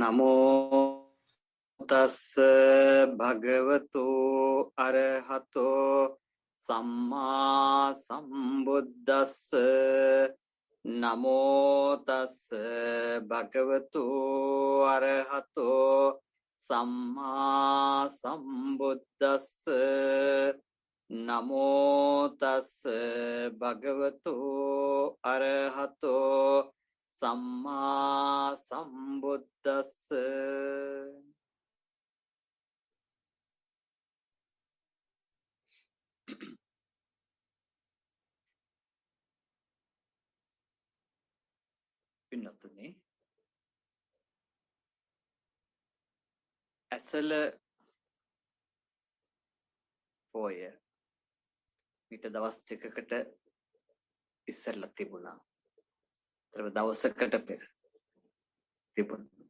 නමෝ තස් භගවතු අරහතෝ සම්මා සම්බුද්දස්ස නමෝ තස් භගවතු අරහතෝ සම්මා සම්බුද්දස්ස නමෝ තස් භගවතු අරහතෝ සම්මා සම්බුද්දස්ස. පින්නතුනි, ඇසල පොය ඊට දවස් දෙකකට ඉස්සෙල්ලා තිබුණා. දවසකට පෙර තිබුණා.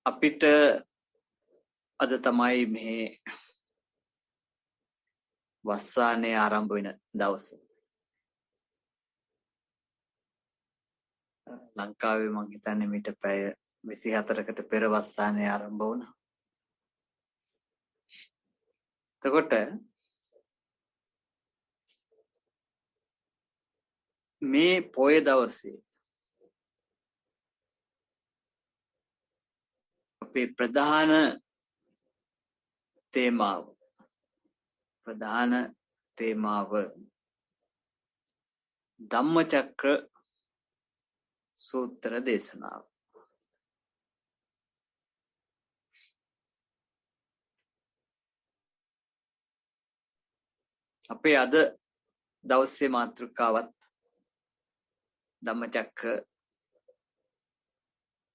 අපිට අද තමයි මේ වස්සානේ ආරම්භ වෙන දවස. ලංකාවේ මං හිතන්නේ මීට පැය 24කට පෙර වස්සානේ ආරම්භ වුණා. එතකොට මේ පොය දවසේ අපේ ප්‍රධාන තේමාව ධම්මචක්‍ර සූත්‍ර දේශනාව. අපේ අද දවසේ මාතෘකාවත් ධම්මචක්‍ර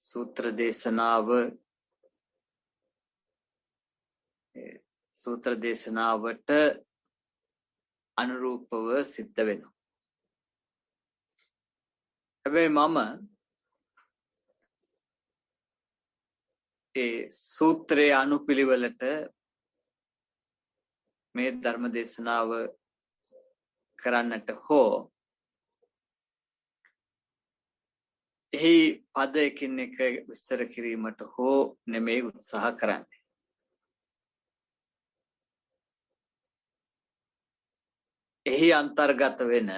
සූත්‍ර දේශනාවට අනුරූපව සිද්ධ වෙනවා. හැබැයි මම ඒ සූත්‍රයේ අනුපිළිවෙලට මේ ධර්ම දේශනාව කරන්නට හෝ එහි පද එකින් එක විස්තර කිරීමට හෝ නෙමෙයි උත්සාහ කරන්නේ. එහි අන්තර්ගත වෙන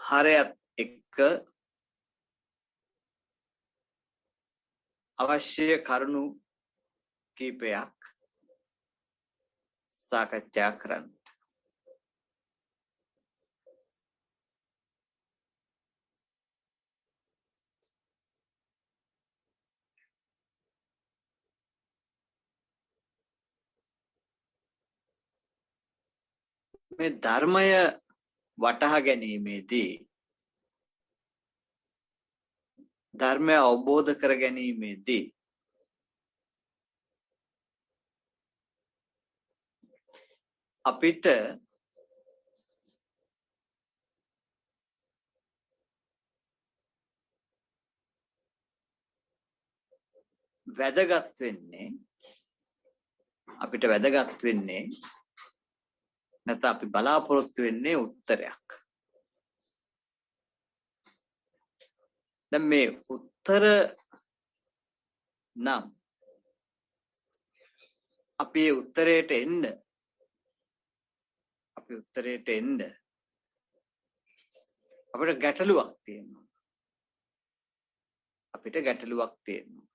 හරයත් එක්ක අවශ්‍ය කරුණු කීපයක් සාකච්ඡා කරන්න. මේ ධර්මය වටහා ගැනීමේදී ධර්මය අවබෝධ කර ගැනීමේදී අපිට වැදගත් වෙන්නේ නැත්නම් අපි බලාපොරොත්තු වෙන්නේ උත්තරයක්. දැන් මේ උත්තර නම් අපි උත්තරයට එන්න අපිට ගැටලුවක් තියෙනවා.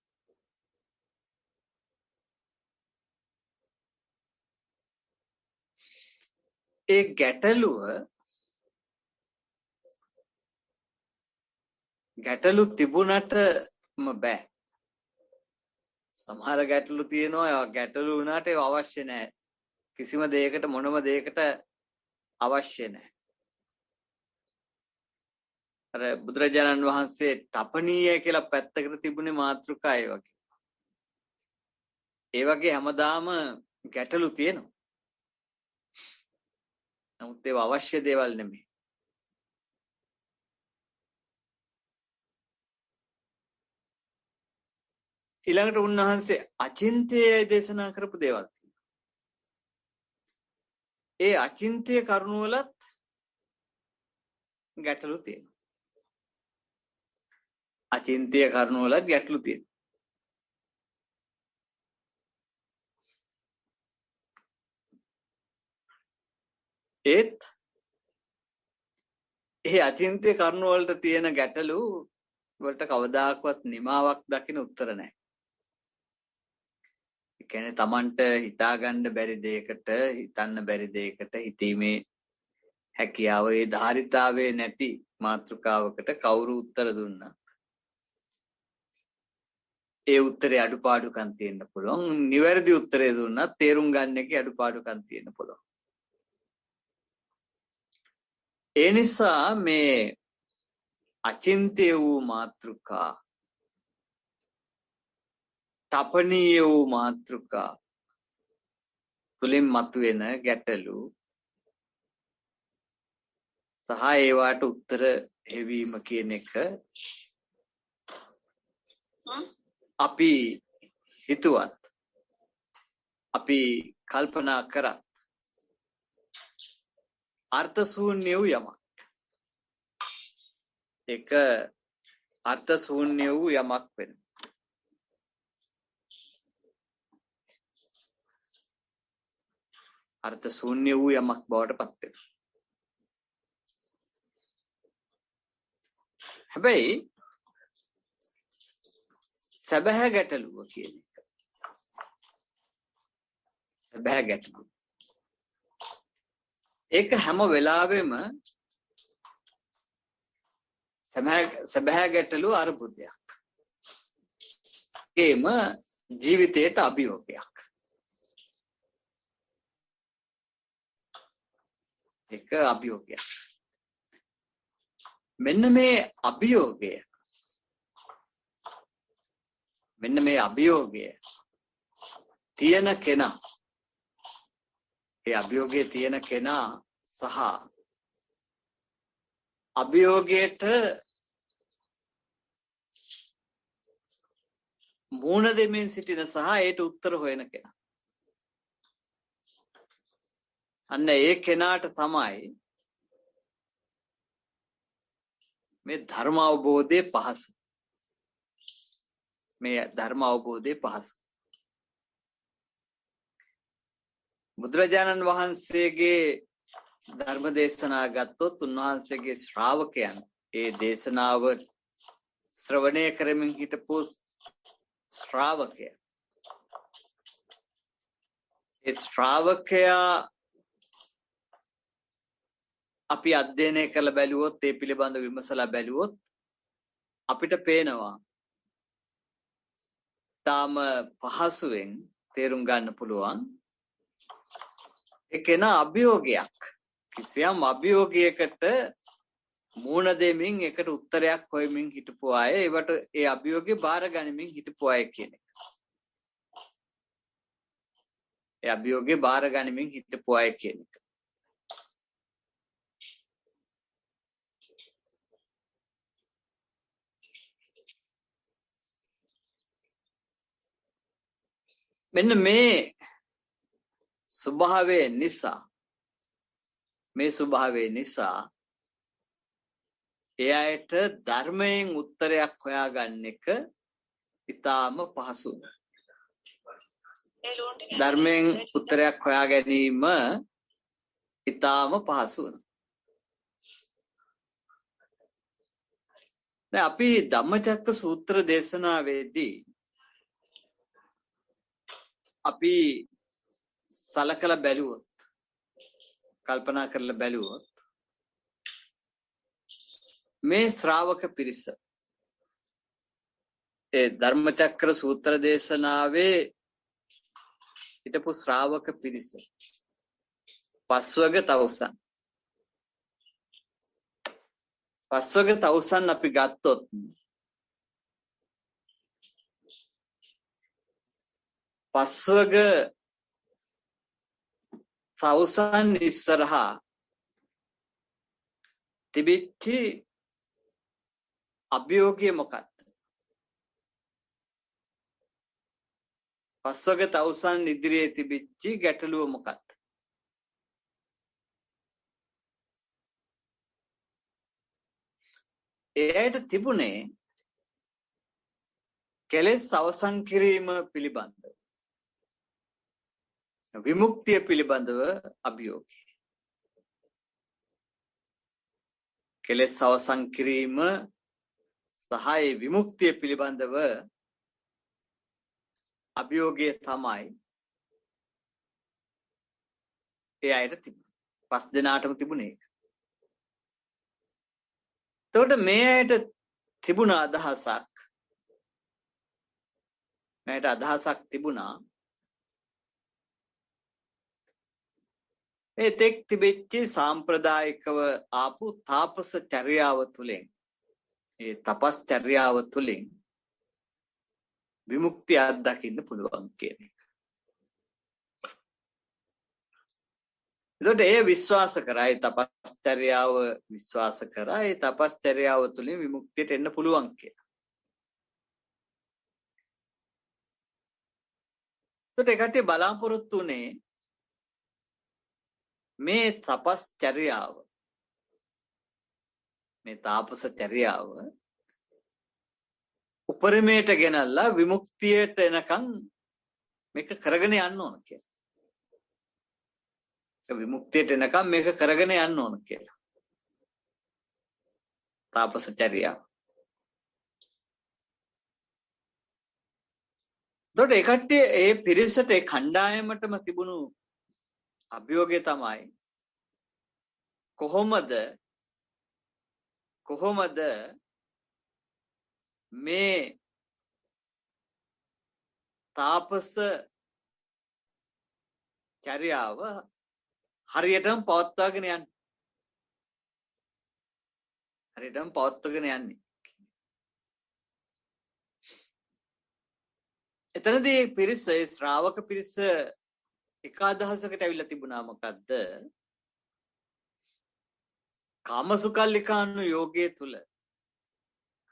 ඒ ගැටලු තිබුණටම බෑ. සමහර ගැටලු තියෙනවා. ඒවා ගැටලු වුණාට ඒවා අවශ්‍ය නැහැ. කිසිම දෙයකට මොනම දෙයකට අවශ්‍ය නැහැ. අර බුදුරජාණන් වහන්සේ තපනීය කියලා පැත්තකට තිබුණේ මාතෘකා ඒ වගේ. ඒ වගේ හැමදාම ගැටලු තියෙනවා. නමුත් ඒවා අවශ්‍ය දේවල් නෙමෙයි. ඊළඟට උන්වහන්සේ අචින්ත්‍යය දේශනා කරපු දේවල් තියෙනවා. ඒ අචින්ත්‍ය කරුණවලත් ගැටලු තියෙනවා. අචින්ත්‍ය කරුණු වල ගැටලු තියෙනවා. ඒත් ඒ අචින්ත්‍ය කරුණු වලට තියෙන ගැටලු වලට කවදාකවත් නිමාවක් දකින්න උත්තර නැහැ. ඒ කියන්නේ Tamanට හිතාගන්න බැරි දෙයකට, හිතන්න බැරි දෙයකට හිතීමේ හැකියාව ඒ ධාරිතාවේ නැති මාතෘකාවකට කවුරු උත්තර දුන්නා. ඒ උත්තරේ අඩුපාඩුකම් තියෙන්න පුළුවන්. නිවැරදි උත්තරේ දුන්නා තේරුම් ගන්න එකේ අඩුපාඩුකම් තියෙන්න පුළුවන්. ඒ නිසා මේ අචින්ත්‍ය වූ මාතෘකා, තපනීය වූ මාතෘකා තුලින් මතුවෙන ගැටලු සහ ඒවට උත්තර හෙවීම කියන එක අපි හිතුවත් අපි කල්පනා කරත් අර්ථ ශූන්‍ය වූ යමක්. ඒක අර්ථ ශූන්‍ය වූ යමක් වෙන. අර්ථ ශූන්‍ය වූ යමක් බවට පත් වෙනවා. හැබැයි සැබෑ ගැටලුව කියන එක. සැබෑ ගැටලුව. ඒක හැම වෙලාවෙම සැබෑ ගැටලුව අරුබුදයක්. ඒම ජීවිතයට අභියෝගයක්. ඒක අභියෝගයක්. මෙන්න මේ අභියෝගය තියෙන කෙනා, ඒ අභියෝගයේ තියෙන කෙනා සහ අභියෝගයට මූණ දෙමින් සිටින සහ ඒට උත්තර හොයන කෙනා. අන්න ඒ කෙනාට තමයි මේ ධර්ම අවබෝධයේ පහසු. මේ ධර්ම අවබෝධයේ පහසු. බුදුරජාණන් වහන්සේගේ ධර්ම දේශනා ගත්තොත් උන්වහන්සේගේ ශ්‍රාවකයන් ඒ දේශනාව ශ්‍රවණය කරමින් හිටපු ශ්‍රාවකයා, ඒ ශ්‍රාවකයා අපි අධ්‍යයනය කරලා බැලුවොත්, ඒ පිළිබඳ විමසලා බැලුවොත් අපිට පේනවා තාම පහසුවෙන් තේරුම් ගන්න පුළුවන් ඒකේන අභියෝගයක්. කිසියම් අභියෝගයකට මූණ දෙමින් ඒකට උත්තරයක් හොයමින් හිටපු අය, ඒවට ඒ අභියෝගේ බාර ගනිමින් හිටපු අය කියන එක. ඒ අභියෝගේ බාර ගනිමින් හිටපු අය කියන එක. මෙන්න මේ ස්වභාවය නිසා එයාට ධර්මයෙන් උත්තරයක් හොයාගන්න එක ඉතාම පහසුයි. ධර්මයෙන් උත්තරයක් හොයා ගැනීම ඉතාම පහසුයි. දැන් අපි ධම්මචක්ක සූත්‍ර දේශනාවේදී අපි සලකලා බැලුවොත්, කල්පනා කරලා බැලුවොත් මේ ශ්‍රාවක පිරිස, ඒ ධර්මචක්‍ර සූත්‍ර දේශනාවේ හිටපු ශ්‍රාවක පිරිස පස්වග තවුසන් අපි ගත්තොත් පස්වග තවුසන් ඉස්සරහා තිබිච්චි අභියෝගය මොකක්ද? පස්වග තවුසන් ඉදිරියේ තිබිච්චි ගැටලුව මොකක්ද? එයට තිබුණේ කෙලෙස් අවසන් කිරීම පිළිබඳව විමුක්තිය පිළිබඳව අභියෝගය. කෙලෙස් අවසන් කිරීම සහ විමුක්තිය පිළිබඳව අභියෝගය තමයි ඒ අයට තිබුණේ. පස් දෙනාටම තිබුණේ. එතකොට මේ අයට තිබුණ අදහසක් මේට අදහසක් තිබුණා ඒ තෙක් තිබෙච්ච සාම්ප්‍රදායිකව ආපු තාපස චර්යාව තුළින් ඒ තපස් චර්යාව තුළින් විමුක්තිය අත්දකින්න පුළුවන් කියන එක. එතකොට ඒ විශ්වාස කරා ඒ තපස් චර්යාව විශ්වාස කරා ඒ තපස් චර්යාව තුළින් විමුක්තියට එන්න පුළුවන් කියලා. එතකොට ඒකට බලාපොරොත්තු උනේ මේ තපස් චර්යාව මේ තාපස චර්යාව උපරිමයට ගෙනල්ලා විමුක්තියට එනකන් මේක කරගෙන යන්න ඕන කියලා. විමුක්තියට එනකම් මේක කරගෙන යන්න ඕන කියලා. තාපස චර්යාව. එතකොට ඒ කට්ටිය ඒ පිරිසට ඒ කණ්ඩායමටම තිබුණු අභියෝගය තමයි කොහොමද මේ තාපස චර්යාව හරියටම පවත්වාගෙන යන්නේ. එතනදී පිරිස ශ්‍රාවක පිරිස එක අදහසකට ඇවිල්ලා තිබුණා. මොකද්ද?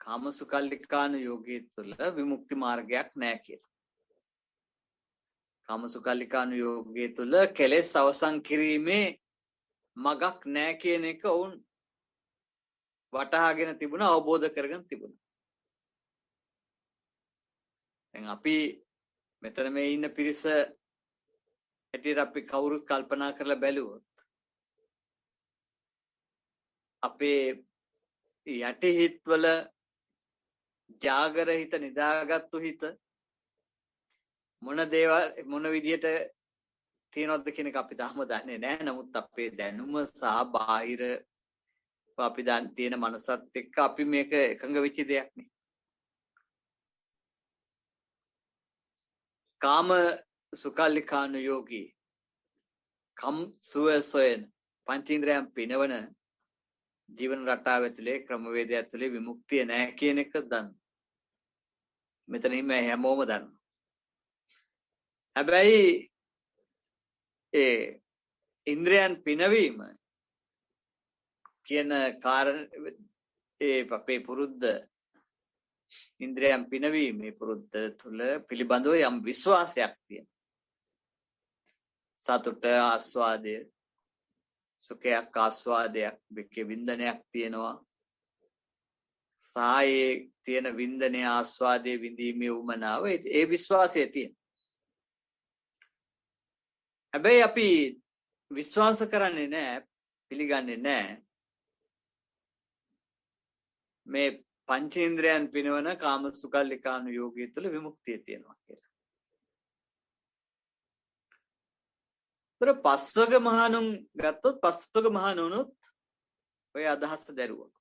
කාමසුකල්ලිකානු යෝගයේ තුල විමුක්ති මාර්ගයක් නැහැ කියලා. කාමසුකල්ලිකානු යෝගයේ තුල කෙලෙස් අවසන් කිරීමේ මගක් නැහැ කියන එක වුන් වටහාගෙන තිබුණා, අවබෝධ කරගෙන තිබුණා. දැන් අපි මෙතන මේ ඉන්න පිරිස හැටියට අපි කවුරුත් කල්පනා කරලා බැලුවොත් අපේ යටි හිත්වල ජාගර හිත නිදාගත්තු හිත මොන විදියට තියෙනවද කියන එක අපි තාම දන්නේ නැහැ. නමුත් අපේ දැනුම සහ බාහිර අපි තියෙන මනසත් එක්ක අපි මේක එකඟ වෙච්ච දෙයක් නේ. කාම සුකල්ලිකානු යෝගී කම් සුව සොයන පංචේන්ද්‍රයන් පිනවන ජීවන රටාව ඇතුලේ ක්‍රමවේදය ඇතුලේ විමුක්තිය නැහැ කියන එක දන්න. මෙතන ඉන්න හැමෝම දන්නවා. හැබැයි ඒ ඉන්ද්‍රයන් පිනවීම කියන කාරණේ ඒ අපේ පුරුද්ද ඉන්ද්‍රයන් පිනවීමේ පුරුද්ද තුළ පිළිබඳව යම් විශ්වාසයක් තියෙනවා. සතුට ආස්වාදය සුඛයක් ආස්වාදයක් විකේ වින්දනයක් තියෙනවා. සායේ තියෙන වින්දනයේ ආස්වාදයේ විඳීමේ උමනාව ඒ විශ්වාසය තියෙනවා. හැබැයි අපි විශ්වාස කරන්නේ නැහැ, පිළිගන්නේ නැහැ මේ පංචේන්ද්‍රයන් පිනවන කාමසුකල්ලිකානු යෝගය තුළ විමුක්තිය තියෙනවා කියලා. ඒතර පස්වග මහණුන් ගත්තොත් පස්වග මහණුනුත් ඔය අදහස දැරුවා.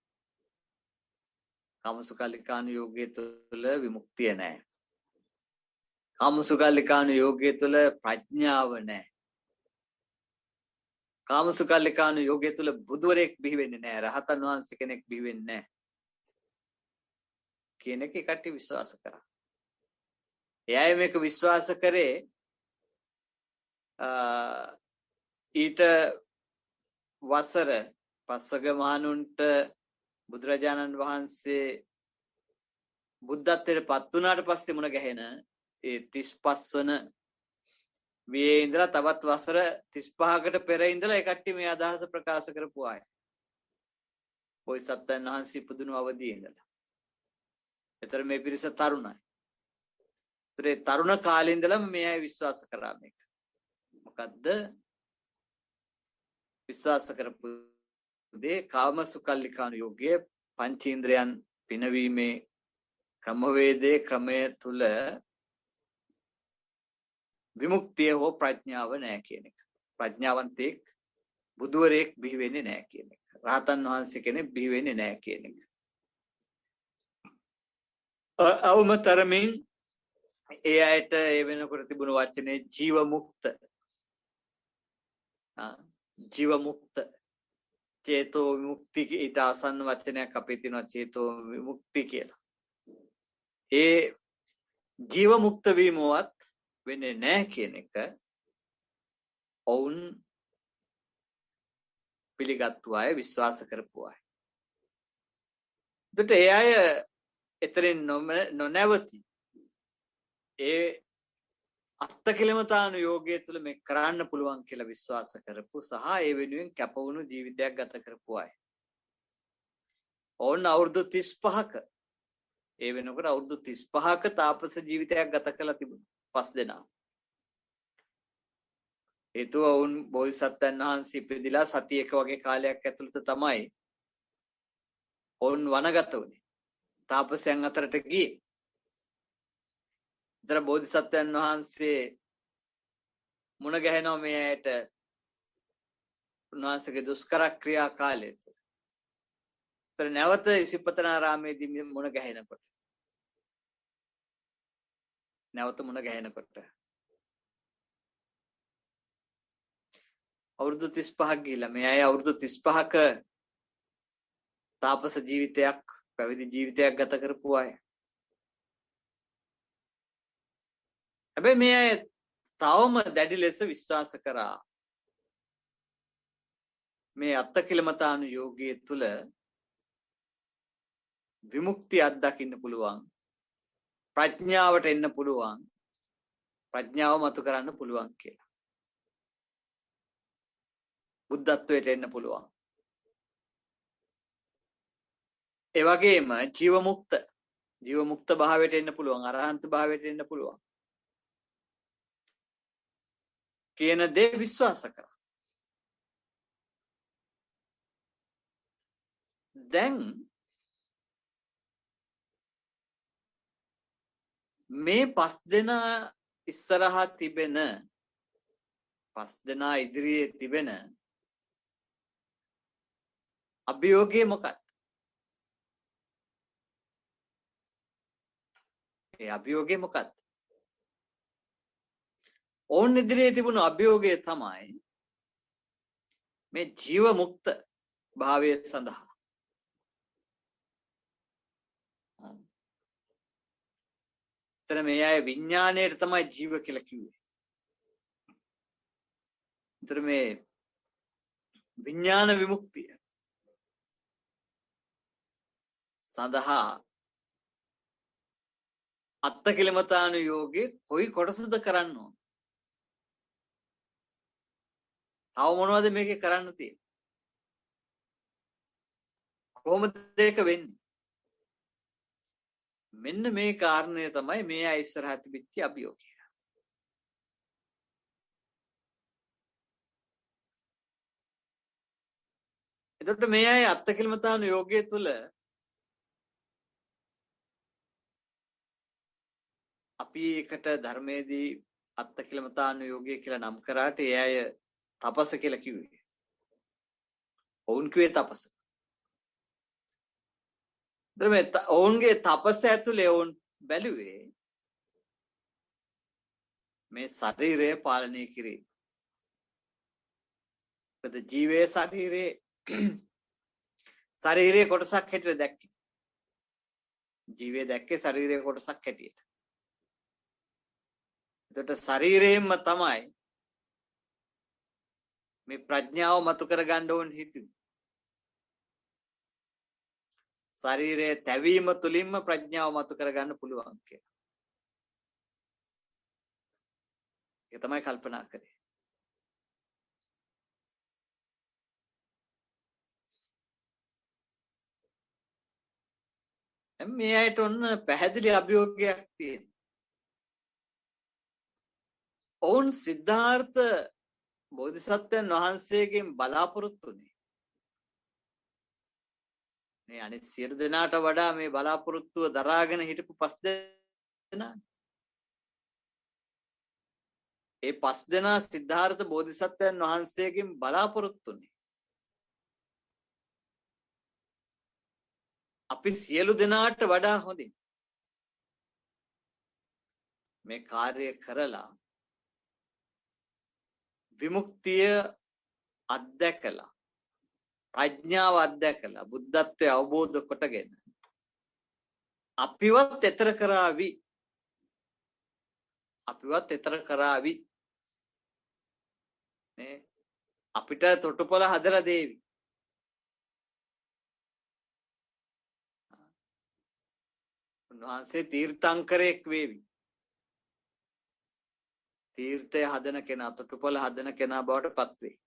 කාමසුකල්ලිකානු යෝගය තුළ විමුක්තිය නැහැ. කාමසුකල්ලිකානු යෝගය තුළ ප්‍රඥාව නැහැ. කාමසුකල්ලිකානු යෝගය තුළ බුදුවරයෙක් බිහි වෙන්නේ නැහැ. රහතන් වහන්සේ කෙනෙක් බිහි වෙන්නේ නැහැ. කියන එක කට්ටිය විශ්වාස කරා. එයයි මේක විශ්වාස කරේ ඊට වසර පස්වග මහණුන්ට බුදුරජාණන් වහන්සේ බුද්ධත්වයට පත් වුණාට පස්සේ මුණ ගැහෙන ඒ 35 වන වියේ ඉඳලා තවත් වසර 35කට පෙර ඉඳලා ඒ කට්ටිය මේ අදහස ප්‍රකාශ කරපු අය. බෝසත්යන් වහන්සේ ඉපදුණු අවදී ඉඳලා. ඒතර මේ පිරිස තරුණයි. ඒතර තරුණ කාලේ ඉඳලම මේ අය විශ්වාස කරා මේක. මොකද්ද? විශ්වාස කරපු දේ කාමසුකල්ලිකාණු යෝගයේ පංචේන්ද්‍රයන් පිනවීමේ ක්‍රමවේදයේ ක්‍රමය තුල විමුක්තිය හෝ ප්‍රඥාව නැහැ කියන එක. ප්‍රඥාවන්තෙක් බුදුවරයෙක් බිහි වෙන්නේ නැහැ කියන එක. රහතන් වහන්සේ කෙනෙක් බිහි වෙන්නේ නැහැ කියන එක. අවමතරමින් ඒ අයට ඒ වෙනකොට තිබුණු වචනේ ජීව මුක්ත. ජීව මුක්ත චේතෝ විමුක්ති ඊට ආසන්න වචනයක් අපේ තියෙනවා චේතෝ විමුක්ති කියලා. ඒ ජීව මුක්ත වීමවත් වෙන්නේ නැහැ කියන එක ඔවුන් පිළිගත්තු අය විශ්වාස කරපු අය. ඒකට ඒ අය එතරින් නොනැවති ඒ අත්තකිලමතාණු යෝගයේ තුල මේ කරන්න පුළුවන් කියලා විශ්වාස කරපු සහ ඒ වෙනුවෙන් කැප වුණු ජීවිතයක් ගත කරපු අය. ඕන අවුරුදු 35ක ඒ වෙනකොට අවුරුදු 35ක තාපස ජීවිතයක් ගත කළා තිබුණා. 5 දෙනා. ඒතුව වුන් බෝධිසත්වයන් වහන්සේ ඉපදිලා සතියක වගේ කාලයක් ඇතුළත තමයි ඔවුන් වනගත වුණේ. තාපසයන් අතරට ගියේ. ඉතර බෝධිසත්වයන් වහන්සේ මුණ ගැහෙනවා මේ ඇයට උන්වහන්සේගේ දුෂ්කර ක්‍රියා කාලය තුළ. ඉතර නැවත ඉසිපතනාරාමේදී මුණ ගැහෙනකොට අවුරුදු 35ක් ගිහිලා මේ අය අවුරුදු 35ක තාපස ජීවිතයක් පැවිදි ජීවිතයක් ගත කරපු අය. හැබැයි මේ අය තවම දැඩි ලෙස විශ්වාස කරා මේ අත්තකිලමතාණු යෝගයේ තුල විමුක්තිය අත්දකින්න පුළුවන්, ප්‍රඥාවට එන්න පුළුවන්, ප්‍රඥාව මතු කරන්න පුළුවන් කියලා. බුද්ධත්වයට එන්න පුළුවන්. ඒ වගේම ජීව මුක්ත භාවයට එන්න පුළුවන්, අරහන්ත භාවයට එන්න පුළුවන් කියන දේ විශ්වාස කරා. දැන් මේ 5 දෙනා ඉස්සරහා තිබෙන 5 දෙනා ඉදිරියේ තිබෙන අභියෝගය මොකක්ද? ඒ අභියෝගය මොකක්ද? ඕන් ඉදිරියේ තිබුණු අභියෝගය තමයි මේ ජීව මුක්ත භාවය සඳහා. එතන මේ අය විඥාණයට තමයි ජීව කියලා කිව්වේ. එතන මේ විඥාන විමුක්තිය සඳහා අත්තකිලමතාණු යෝගේ කොයි කොටසද කරන්න ඕන? තව මොනවද මේකේ කරන්න තියෙන්නේ? කොහොමද ඒක වෙන්නේ? මෙන්න මේ කාරණය තමයි මේ අය ඉස්සරහ තිබිච්ච අභියෝගය. එතකොට මේ අය අත්තකිලමතාණු යෝගයේ තුල අපි එකට ධර්මයේදී අත්තකිලමතාණු යෝගය කියලා නම් කරාට ඒ අය තපස කියලා කිව්වේ. ඔවුන් කිව්වේ තපස. ඔවුන්ගේ තපස ඇතුලේ ඔවුන් බැලුවේ මේ ශරීරය පාලනය කිරීම. මොකද ජීවයේ ශරීරයේ කොටසක් හැටියට දැක්කේ. ජීවයේ දැක්කේ ශරීරයේ කොටසක් හැටියට. එතකොට ශරීරයෙන්ම තමයි මේ ප්‍රඥාව මතු කරගන්න ඕන හිතුවේ. ශරීරයේ තැවීම තුලින්ම ප්‍රඥාව මතු කරගන්න පුළුවන් කියලා. ඒක තමයි කල්පනා කරේ. මේ අයට ඔන්න පැහැදිලි අභියෝගයක් තියෙනවා. ඔවුන් සිද්ධාර්ථ බෝධිසත්වයන් වහන්සේගෙන් බලාපොරොත්තු වුණේ මේ අනිත් සියලු දෙනාට වඩා මේ බලාපොරොත්තුව දරාගෙන හිටපු 5 දෙනා. ඒ 5 දෙනා සිද්ධාර්ථ බෝධිසත්වයන් වහන්සේගෙන් බලාපොරොත්තු වුණේ අපි සියලු දෙනාට වඩා හොඳින් මේ කාර්යය කරලා විමුක්තිය අත්දැකලා ප්‍රඥාව අත්දැකලා බුද්ධත්වය අවබෝධ කොටගෙන අපිවත් ඈතර කරાવી නේ අපිට තොටුපළ හදලා දේවි. උන්වහන්සේ තීර්ථංකරයෙක් වේවි. තීර්ථය හදන කෙනා තොටුපළ හදන කෙනා බවට පත් වේ.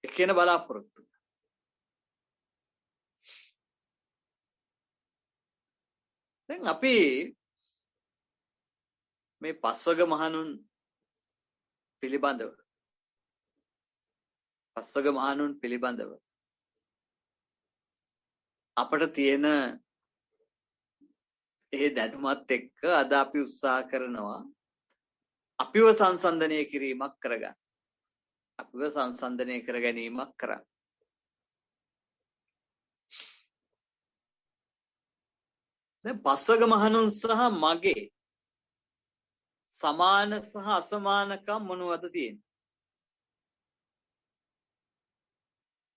ඒ කියන බලාපොරොත්තු. දැන් අපි මේ පස්වග මහණුන් පිළිබඳව අපට තියෙන ඒ දැනුමත් එක්ක අද අපි උත්සාහ කරනවා අපිව සංසන්දනය කිරීමක් කරගන්න. අපිව සංසන්දනය කර ගැනීමක් කරන්න. දැන් පස්වග මහණුන් සහ මගේ සමාන සහ අසමානකම් මොනවද තියෙන්නේ?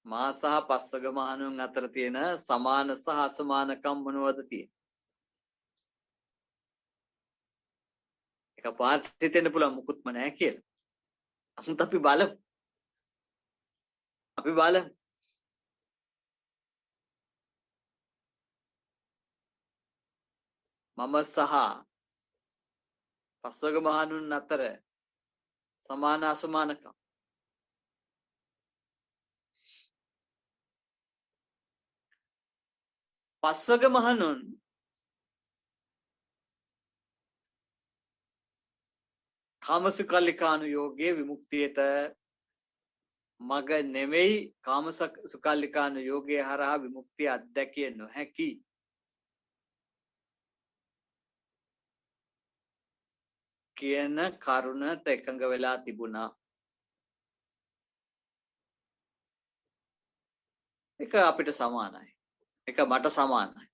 මා සහ පස්වග මහණුන් අතර තියෙන සමාන සහ අසමානකම් මොනවද තියෙන්නේ? එකපාරට හිතෙන්න පුළුවන් මුකුත්ම නැහැ කියලා. අමුත් අපි බලමු. මම සහ පස්වග මහණුන් අතර සමාන අසමානකම්. පස්වග මහණුන් කාමසුකල්ලිකානුයෝගයේ විමුක්තියට මග නෙමෙයි කාමසුකල්ලිකානුයෝගයේ හරහා විමුක්තිය අත්දැකිය නොහැකි කියන කරුණට එකඟ වෙලා තිබුණා. ඒක අපිට සමානයි. ඒක මට සමානයි.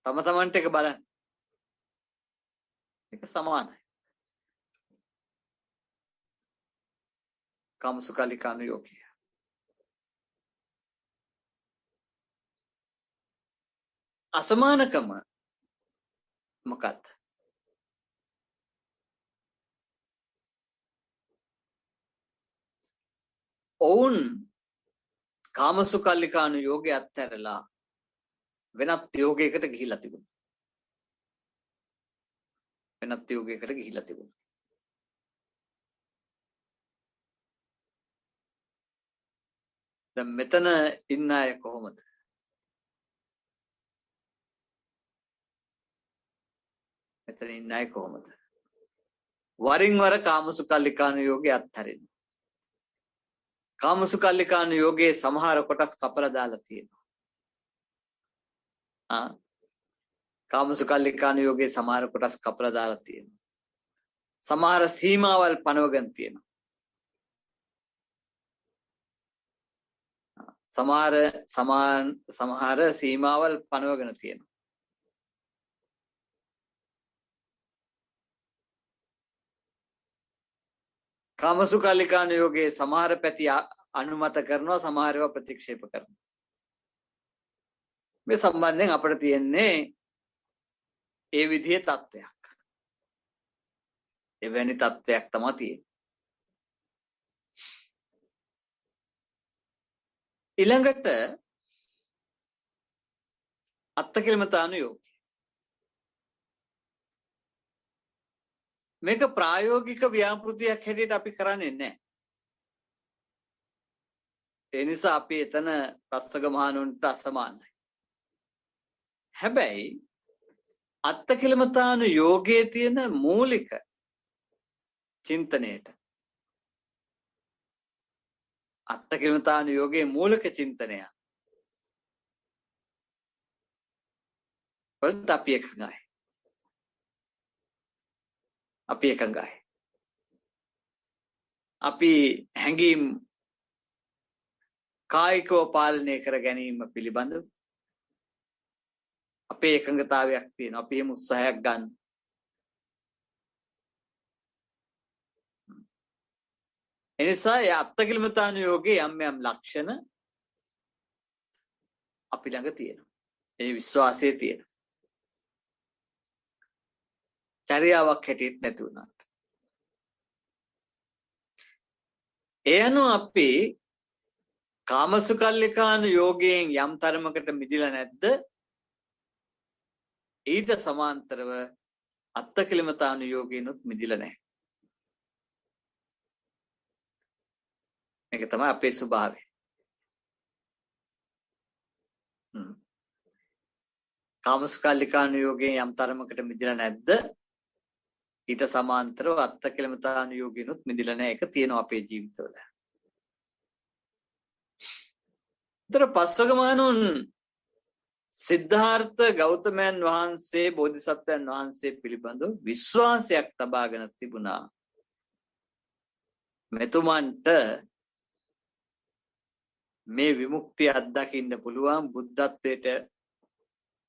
තම තමන්ට එක බලන්න. ඒක සමානයි. කාමසුකල්ලිකානුයෝගය. අසමානකම මොකක්ද? ඔවුන් කාමසුකල්ලිකානුයෝගය අත්හැරලා වෙනත් යෝගයකට ගිහිලා තිබුණා. දැන් මෙතන ඉන්න අය කොහොමද? වරින් වර කාමසුකල්ලිකානුයෝගය අත්හරින්න. කාමසුකල්ලිකානුයෝගයේ සමහර කොටස් කපලා දාලා තියෙනවා. කාමසුකල්ලිකානුයෝගයේ සමහර කොටස් කපලා දාලා තියෙනවා. සමහර සීමාවල් පනවගෙන තියෙනවා. සමහර සීමාවල් පනවගෙන තියෙනවා. කාමසුකල්ලිකානුයෝගයේ සමහර පැති අනුමත කරනවා, සමහර ඒවා ප්‍රතික්ෂේප කරනවා. මේ සම්බන්ධයෙන් අපිට තියෙන්නේ ඒ විදිහේ තත්ත්වයක්. එවැනි තත්ත්වයක් තමයි තියෙන්නේ. ඊළඟට අත්තකිලමතානුයෝගය. මේක ප්‍රායෝගික ව්‍යාපෘතියක් හැටියට අපි කරන්නේ නැහැ. ඒ නිසා අපි එතන පස්වග මහණුන්ට අසමානයි. හැබැයි අත්තකිලමතාණු යෝගයේ තියෙන මූලික චින්තනයේට අත්තකිලමතාණු යෝගයේ මූලික චින්තනය වලට අපි එකඟයි. අපි හැඟීම් කායිකව පාලනය කර ගැනීම පිළිබඳව අපේ එකඟතාවයක් තියෙනවා. අපි එහෙම උත්සාහයක් ගන්න. එනිසා ඒ අත්තකිලමතාණු යෝගයේ යම් ලක්ෂණ අපි ළඟ තියෙනවා. ඒ විශ්වාසයේ තියෙනවා. චර්යාවක් හැටියට නැති වුණාට. ඒ අනුව අපි කාමසුකල්ලිකාණු යෝගයෙන් යම් තරමකට මිදිලා නැද්ද? ඊට සමාන්තරව අත්තකිලමතාණු යෝගයෙන්ුත් මිදිලා නැහැ. මේක තමයි අපේ ස්වභාවය. කාමසුකල්ලිකාණු යෝගයෙන් යම් තරමකට මිදිලා නැද්ද? ඊට සමාන්තරව අත්තකිලමතාණු යෝගයෙන්ුත් මිදිලා නැහැ. ඒක තියෙනවා අපේ ජීවිතවල. උතර පස්වග මහණුන් සිද්ධාර්ථ ගෞතමයන් වහන්සේ බෝධිසත්වයන් වහන්සේ පිළිබඳව විශ්වාසයක් තබාගෙන තිබුණා. මෙතුමන්ට මේ විමුක්තිය අත්දකින්න පුළුවන්, බුද්ධත්වයට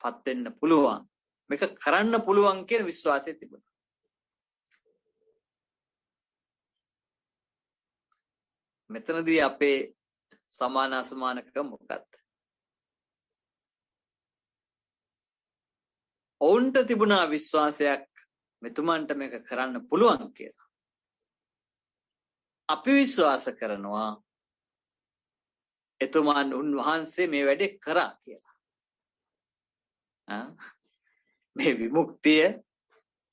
පත් වෙන්න පුළුවන්, මේක කරන්න පුළුවන් කියන විශ්වාසය තිබුණා. මෙතනදී අපේ සමාන අසමානකම මොකක්ද? ඔවුන්ට තිබුණා විශ්වාසයක් මෙතුමන්ට මේක කරන්න පුළුවන් කියලා. අපි විශ්වාස කරනවා එතුමන් උන්වහන්සේ මේ වැඩේ කරා කියලා. මේ විමුක්තිය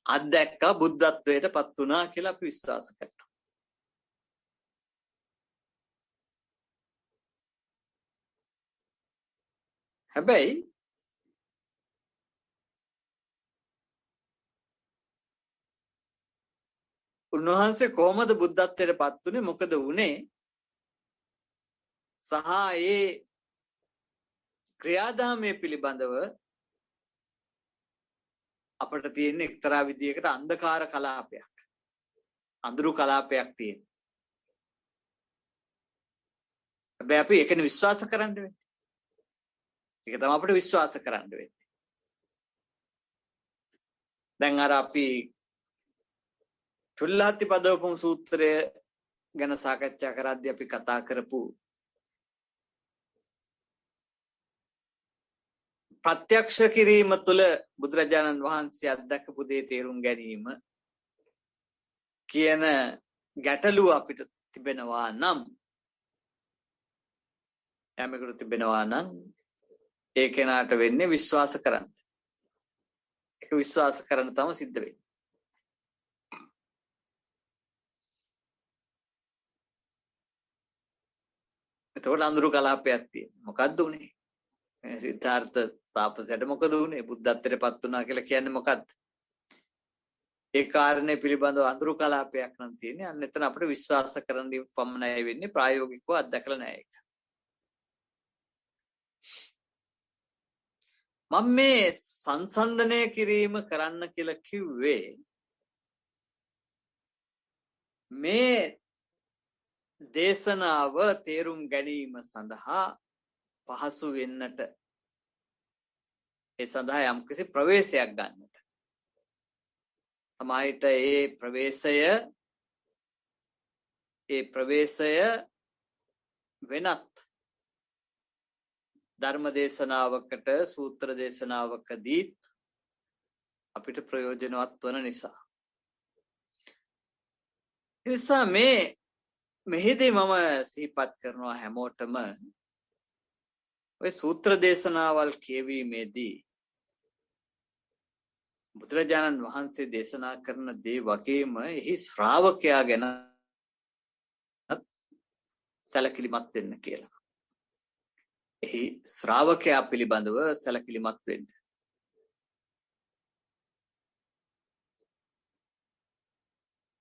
අත්දැක්කා, බුද්ධත්වයට පත් වුණා කියලා අපි විශ්වාස කරනවා. හැබැයි උන්වහන්සේ කොහොමද බුද්ධත්වයට පත් වුනේ? මොකද වුනේ? සහ ඒ ක්‍රියාදාමයේ පිළිබඳව අපිට තියෙන එක්තරා විදියකට අන්ධකාර කලාපයක්, අඳුරු කලාපයක් තියෙන. හැබැයි අපි ඒකනේ විශ්වාස කරන්න වෙන්නේ. ඒක තමයි අපිට විශ්වාස කරන්න වෙන්නේ. දැන් අර අපි චුල්ලාතිපදෝපම සූත්‍රය ගැන සාකච්ඡා කරද්දී අපි කතා කරපු ප්‍රත්‍යක්ෂ කිරීම තුළ බුදුරජාණන් වහන්සේ අත්දකපු දේ තේරුම් ගැනීම කියන ගැටලුව අපිට තිබෙනවා නම්, යමෙකුට තිබෙනවා නම් ඒ කෙනාට වෙන්නේ විශ්වාස කරන්න. ඒක විශ්වාස කරන්න තමයි සිද්ධ වෙන්නේ. එතකොට අඳුරු කලාපයක් තියෙනවා. මොකද්ද උනේ? සිද්ධාර්ථ තාපසයට මොකද උනේ? බුද්ධත්වයට පත් වුණා කියලා කියන්නේ මොකද්ද? ඒ කාරණේ පිළිබඳව අඳුරු කලාපයක් නම් තියෙන්නේ. අන්න එතන අපිට විශ්වාස කරන්න පමණයි වෙන්නේ. ප්‍රායෝගිකව අත්දැකලා නැහැ ඒක. මම මේ සංසන්දනය කිරීම කරන්න කියලා කිව්වේ මේ දේශනාව තේරුම් ගැනීම සඳහා පහසු වෙන්නට, ඒ සඳහා යම්කිසි ප්‍රවේශයක් ගන්නට. සමහරවිට ඒ ප්‍රවේශය වෙනත් ධර්ම දේශනාවකට, සූත්‍ර දේශනාවකදී අපිට ප්‍රයෝජනවත් වන නිසා. ඒ නිසා මෙහිදී මම සිහිපත් කරනවා හැමෝටම ඔය සූත්‍ර දේශනාවල් කියවීමේදී බුදුරජාණන් වහන්සේ දේශනා කරන දේ වගේම එහි ශ්‍රාවකයා ගැන සැලකිලිමත් වෙන්න කියලා. එහි ශ්‍රාවකයා පිළිබඳව සැලකිලිමත් වෙන්න.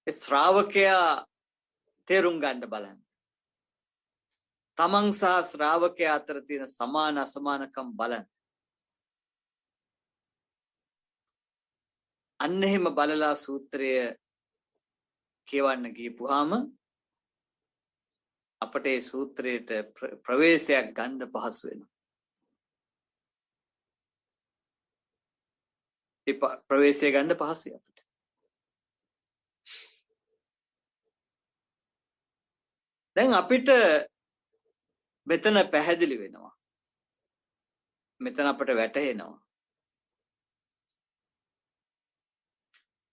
ඒ ශ්‍රාවකයා තේරුම් ගන්න බලන්න. තමන් සහ ශ්‍රාවකයා අතර තියෙන සමාන අසමානකම් බලන්න. අන්න එහෙම බලලා සූත්‍රය කියවන්න ගියපුවාම අපට ඒ සූත්‍රයට ප්‍රවේශයක් ගන්න පහසු වෙනවා. ඒ ප්‍රවේශය ගන්න පහසුයි අපිට. දැන් අපිට මෙතන පැහැදිලි වෙනවා. මෙතන අපට වැටහෙනවා.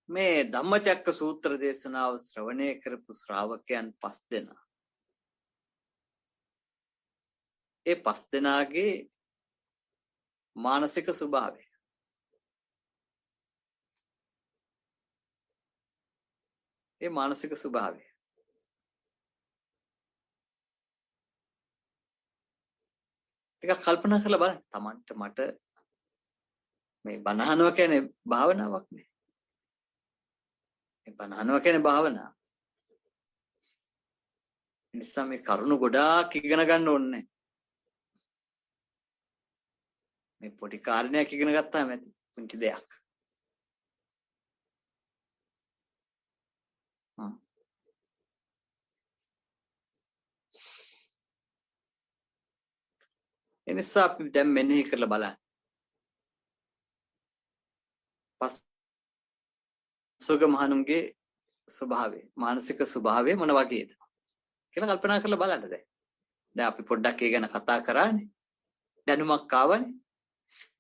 මේ ධම්මචක්ක සූත්‍ර දේශනාව ශ්‍රවණය කරපු ශ්‍රාවකයන් 5 දෙනා. ඒ 5 දෙනාගේ මානසික ස්වභාවය. ඒ මානසික ස්වභාවය. ටිකක් කල්පනා කරලා බලන්න. Tamanට මට මේ බණහනවා කියන්නේ භාවනාවක් නේ. මේ බණහනවා කියන්නේ භාවනාව. ඒ නිසා මේ කරුණු ගොඩාක් ඉගෙන ගන්න ඕනේ. මේ පොඩි කාරණයක් ඉගෙන ගත්තාම ඇති පුංචි දෙයක්. ඒ නිසා අපි දැන් මෙනෙහි කරලා බලන්න. පස්වග මහණුන්ගේ ස්වභාවය, මානසික ස්වභාවය මොන වගේද කියලා කල්පනා කරලා බලන්න දැන්. දැන් අපි පොඩ්ඩක් ඒ ගැන කතා කරානේ. දැනුමක් ආවනේ.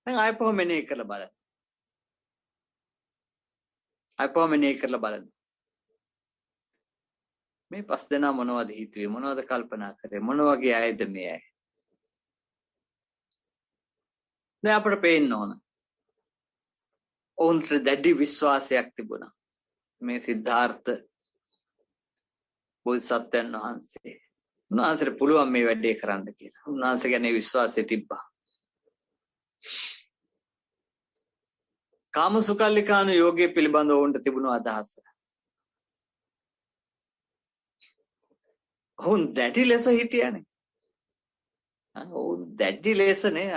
දැන් ආයෙත් මෙනෙහි කරලා බලන්න. ආයෙත් මෙනෙහි කරලා බලන්න. මේ 5 දෙනා මොනවද හිතුවේ? මොනවද කල්පනා කරේ? මොන වගේ අයද මේ අය? දැන් අපිට පේන්න ඕන. ඔවුන්ට දැඩි විශ්වාසයක් තිබුණා. මේ සිද්ධාර්ථ බෝධිසත්වයන් වහන්සේ. උන්වහන්සේට පුළුවන් මේ වැඩේ කරන්න කියලා. උන්වහන්සේ ගැන විශ්වාසය තිබ්බා. කාමසුකල්ලිකානු යෝගයේ පිළිබඳව ඔවුන්ට තිබුණු අදහස. ඔවුන් දැඩි ලෙස හිටියානේ. ඔවුන් දැඩි ලෙසනේ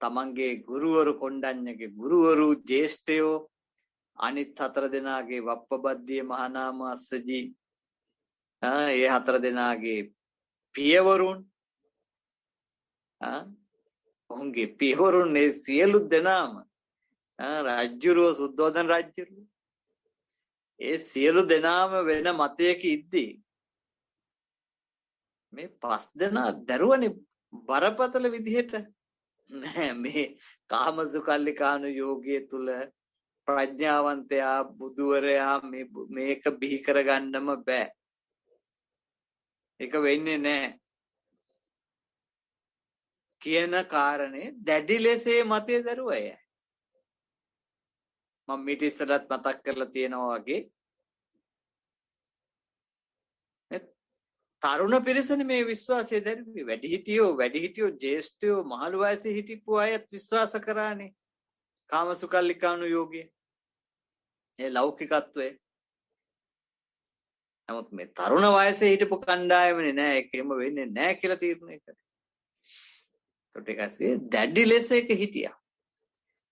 තමන්ගේ ගුරුවරු කොණ්ඩඤ්ඤගේ ගුරුවරු ජේෂ්ඨයෝ අනිත් 4 දෙනාගේ වප්පබද්දිය මහානාම අස්සජී ඒ 4 දෙනාගේ පියවරුන් ඔවුන්ගේ පියවරුන් ඒ සියලු දෙනාම රාජ්‍යරුව සුද්ධෝදන රාජ්‍යරුව ඒ සියලු දෙනාම වෙන මතයක ඉද්දී මේ 5 දෙනා දරුවනේ බරපතල විදිහට නෑ මේ කාමසුකල්ලිකානු යෝගයේ තුල ප්‍රඥාවන්තයා බුදුවරයා මේක බිහි කරගන්නම බෑ. ඒක වෙන්නේ නෑ කියන කාරණේ දැඩි ලෙසේ මතය දරුවය. මම මීට ඉස්සරත් මතක් කරලා තියෙනවා වගේ තරුණ පිරිසනේ මේ විශ්වාසය දැරුවේ. වැඩිහිටියෝ ජේෂ්ඨයෝ මහලු වයසේ හිටපු අයත් විශ්වාස කරානේ කාමසුකල්ලිකානු යෝගය. ඒ ලෞකිකත්වය. නමුත් මේ තරුණ වයසේ හිටපු කණ්ඩායමනේ නෑ ඒක එහෙම වෙන්නේ නෑ කියලා තීරණය කරේ. ඒකට ඒකසේ දැඩි ලෙස ඒක හිටියා.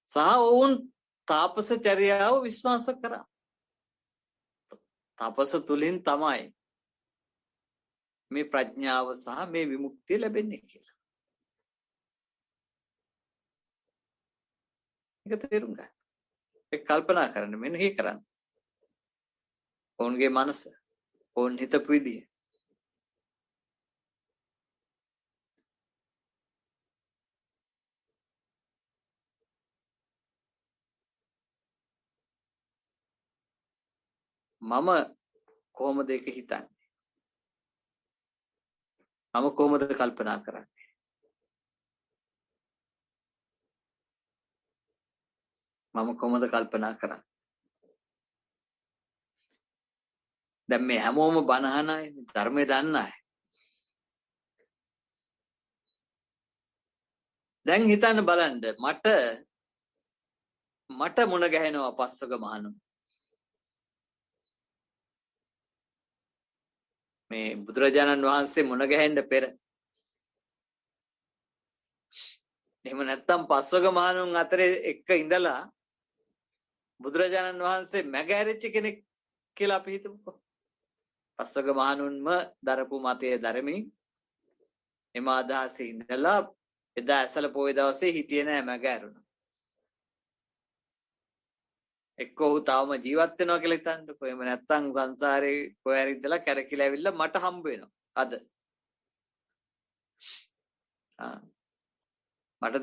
සහ වුන් තාපසචර්යාව විශ්වාස කරා. තාපස තුලින් තමයි මේ ප්‍රඥාව සහ මේ විමුක්තිය ලැබෙන්නේ කියලා. ඒක තේරුම් ගන්න. ඒක කල්පනා කරන්න මෙනෙහි කරන්න. ඔවුන්ගේ මනස, ඔවුන් හිතපු විදිය. මම කොහොමද ඒක හිතන්නේ? මම කොහොමද කල්පනා කරන්නේ? මම කොහොමද කල්පනා කරන්නේ? දැන් මේ හැමෝම බණ අහන අය, ධර්මය දන්න අය. දැන් හිතන්න බලන්න මට මුණ ගැහෙනවා පස්වග මහණු මේ බුදුරජාණන් වහන්සේ මුණ ගැහෙන්න පෙර එහෙම නැත්තම් පස්වග මහණුන් අතරේ එක ඉඳලා බුදුරජාණන් වහන්සේ මැගෑරිච්ච කෙනෙක් කියලා අපි හිතමුකෝ. පස්වග මහණුන්ම දරපු මතයේ ධර්මී එම අදහසේ ඉඳලා එදා ඇසල පොය දවසේ හිටියේ නෑ මැගෑරුණා. එක්ක ඔහු තාම ජීවත් වෙනවා කියලා හිතන්නකෝ. එහෙම නැත්තම් සංසාරේ කොහේ හරි ඉඳලා කැරකිලා ඇවිල්ලා මට හම්බ වෙනවා. අද මට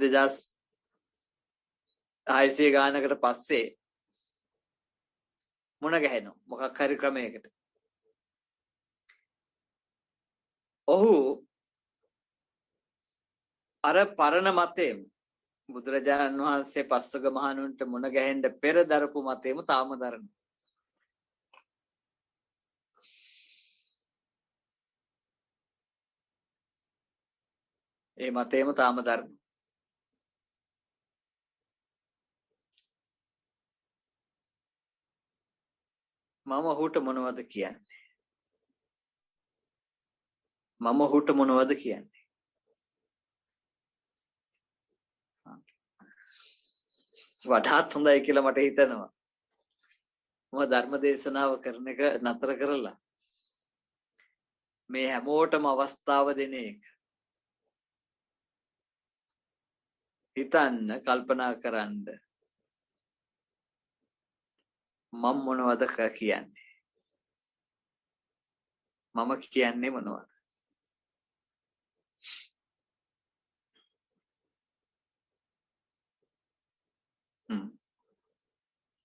2600 ගානකට පස්සේ මුණ ගැහෙනවා මොකක් හරි ක්‍රමයකට. ඔහු අර පරණ මතේම බුදුරජාණන් වහන්සේ පස්වග මහණුන්ට මුණ ගැහෙන්න පෙර දරපු මතේම තාම දරන. ඒ මතේම තාම දරන. මම ඔහුට මොනවද කියන්නේ? මම ඔහුට මොනවද කියන්නේ? වඩාත් හොඳයි කියලා මට හිතෙනවා. මම ධර්ම දේශනාව කරන එක නතර කරලා මේ හැමෝටම අවස්ථාව දෙන එක. හිතන්න කල්පනා කරන්න මම මොනවද කියන්නේ? මම කියන්නේ මොනවද?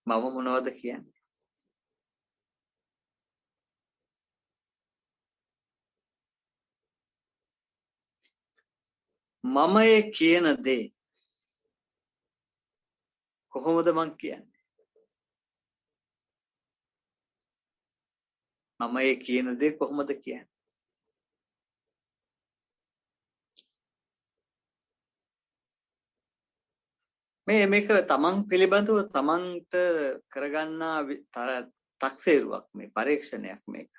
මම මොනවද කියන්නේ? මම ඒ කියන දේ කොහොමද මං කියන්නේ? මම ඒ කියන දේ කොහොමද කියන්නේ? මේක තමන් පිළිබඳව තමන්ට කරගන්නා තක්සේරුවක් මේ පරීක්ෂණයක් මේක.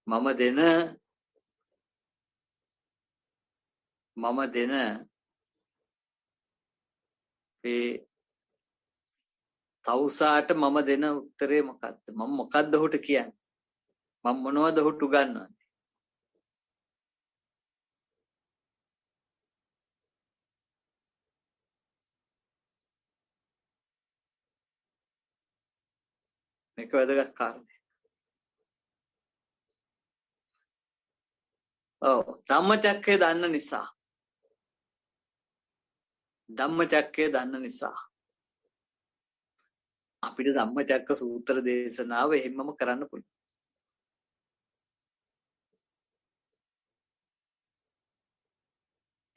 මම දෙන ඒ තවුසාට මම දෙන උත්තරේ මොකක්ද? මම මොකක්ද ඔහුට කියන්නේ? මම මොනවද ඔහුට උගන්වන්නේ? මේක වැදගත් කාරණයක්. ඔව් ධම්මචක්කය දන්න නිසා. ධම්මචක්කය දන්න නිසා අපිට ධම්මචක්ක සූත්‍ර දේශනාව එහෙමම කරන්න පුළුවන්.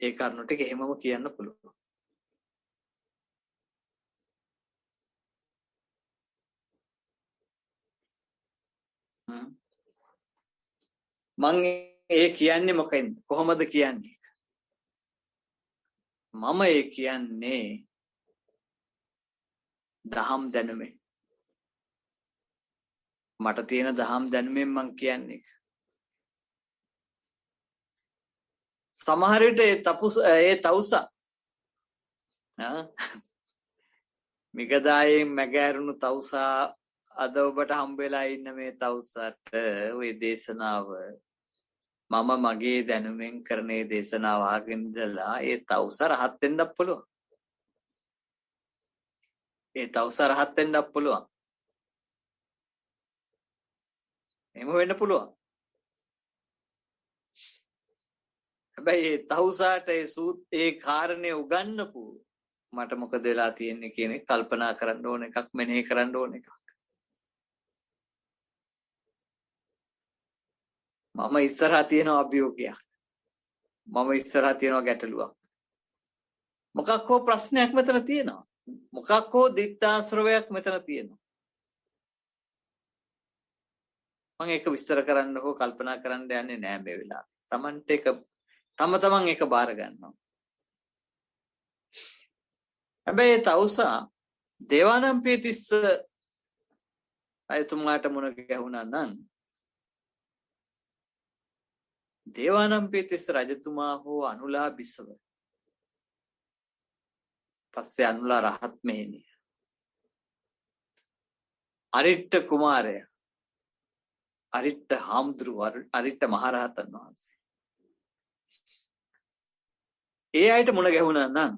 ඒ කරුණු ටික එහෙමම කියන්න පුළුවන්. මං ඒ කියන්නේ මොකෙන්ද? කොහොමද කියන්නේ? මම ඒ කියන්නේ දහම් දැනුමෙන්. මට තියෙන දහම් දැනුමෙන් මං කියන්නේ. සමහර විට ඒ තවුසා මිගදායෙන් මැගෑරුණු තවුසා අද ඔබට හම්බ වෙලා ඉන්න මේ තවුසට ওই දේශනාව මම මගේ දැනුමෙන් කරන මේ දේශනාව අහගෙන ඉඳලා ඒ තවුස රහත් වෙන්නත් පුළුවන්. ඒ තවුස රහත් වෙන්නත් පුළුවන්. එහෙම වෙන්න පුළුවන්. හැබැයි ඒ තවුසාට ඒ කාරණේ උගන්වපු මට මොකද වෙලා තියෙන්නේ කියන එක කල්පනා කරන්න ඕන එකක්, මෙනෙහි කරන්න ඕන එකක්. මම ඉස්සරහා තියෙන අභියෝගයක්. මම ඉස්සරහා තියෙන ගැටලුවක්. මොකක් හෝ ප්‍රශ්නයක් මෙතන තියෙනවා. මොකක් හෝ දික්තාශ්‍රවයක් මෙතන තියෙනවා. මම ඒක විස්තර කරන්න හෝ කල්පනා කරන්න යන්නේ නෑ මේ වෙලාවේ. Tamante එක තමන් ඒක බාර ගන්නවා. හැබැයි තවුසා දේවානම්පියතිස්ස අයතුමාට මුණ ගැහුණා නම් දේවානම්පියතිස්ස රජතුමා හෝ අනුලා බිසව පස්සේ අනුලා රහත් මෙහෙණිය අරිට්ඨ කුමාරයා අරිට්ඨ හාමුදුරුවෝ අරිට්ඨ මහරහතන් වහන්සේ ඒ අයට මුණ ගැහුණා නම්